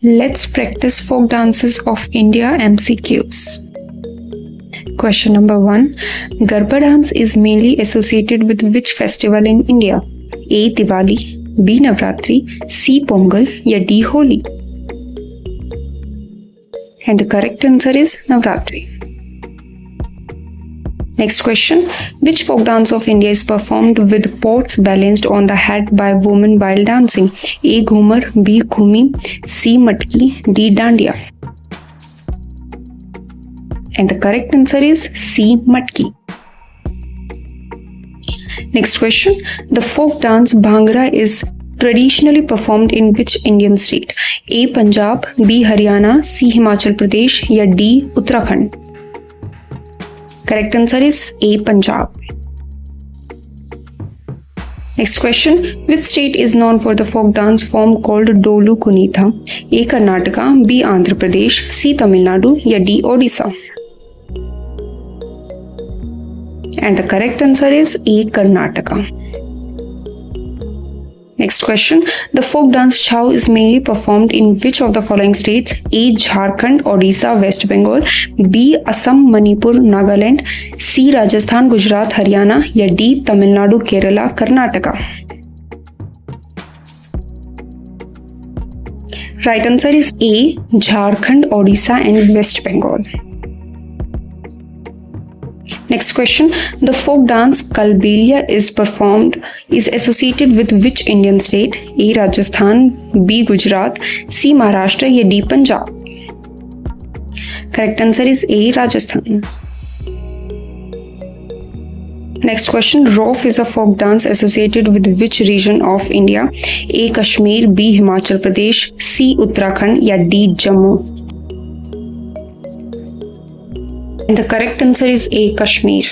Let's practice folk dances of India MCQs. Question number 1. Garba dance is mainly associated with which festival in India? A. Diwali, B. Navratri, C. Pongal, या D. Holi? And the correct answer is Navratri. Next question. Which folk dance of India is performed with pots balanced on the head by women while dancing? A. Ghumar, B. Khumi, C. Matki, D. Dandiya? And the correct answer is C. Matki. Next question. The folk dance Bhangra is traditionally performed in which Indian state? A. Punjab, B. Haryana, C. Himachal Pradesh, या D. Uttarakhand? Correct answer is A. Punjab. Next question. Which state is known for the folk dance form called Dolu Kunitha? A. Karnataka, B. Andhra Pradesh, C. Tamil Nadu, या D. Odisha? And the correct answer is A. Karnataka. Next question. The folk dance Chhau is mainly performed in which of the following states? A. Jharkhand, Odisha, West Bengal, B. Assam, Manipur, Nagaland, C. Rajasthan, Gujarat, Haryana, या D. Tamil Nadu, Kerala, Karnataka? Right answer is A. Jharkhand, Odisha and West Bengal. Next question. The folk dance Kalbelia is associated with which Indian state? A. Rajasthan, B. Gujarat, C. Maharashtra, या D. Punjab? Correct answer is A. Rajasthan. Next question. Rauf is a folk dance associated with which region of India? A. Kashmir, B. Himachal Pradesh, C. Uttarakhand, या D. Jammu? And the correct answer is A. Kashmir.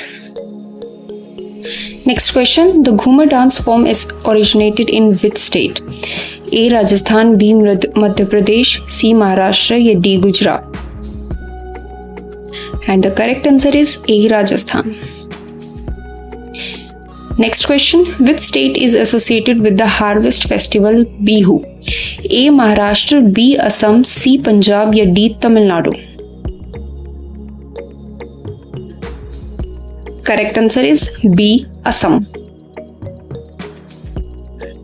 Next question. The Ghumar dance form is originated in which state? A. Rajasthan, B. Madhya Pradesh, C. Maharashtra, या D. Gujarat? And the correct answer is A. Rajasthan. Next question. Which state is associated with the harvest festival Bihu? A. Maharashtra, B. Assam, C. Punjab, या D. Tamil Nadu? Correct answer is B. Assam.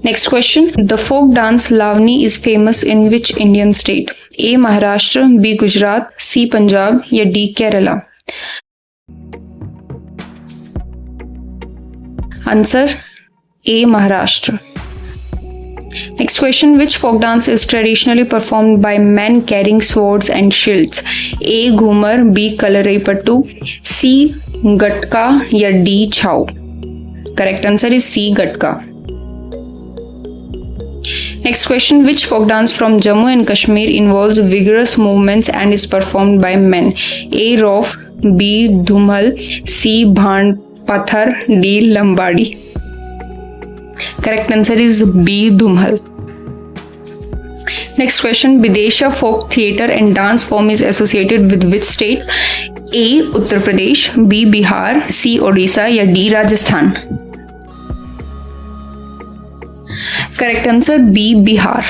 Next question. The folk dance Lavani is famous in which Indian state? A. Maharashtra, B. Gujarat, C. Punjab, या D. Kerala? Answer A. Maharashtra. Next question. Which folk dance is traditionally performed by men carrying swords and shields? A. Ghumar, B. Kalaripattu, C. Gatka, या D. Chhau? Correct answer is C. Gatka. Next question. Which folk dance from Jammu and Kashmir involves vigorous movements and is performed by men? A. Rauf, B. Dhumhal, C. Bhand Pathar, D. Lambadi? Correct answer is B. Dhumhal. Next question. Bidesha folk theatre and dance form is associated with which state? A. Uttar Pradesh, B. Bihar, C. Odisha, या D. Rajasthan? Correct answer B. Bihar.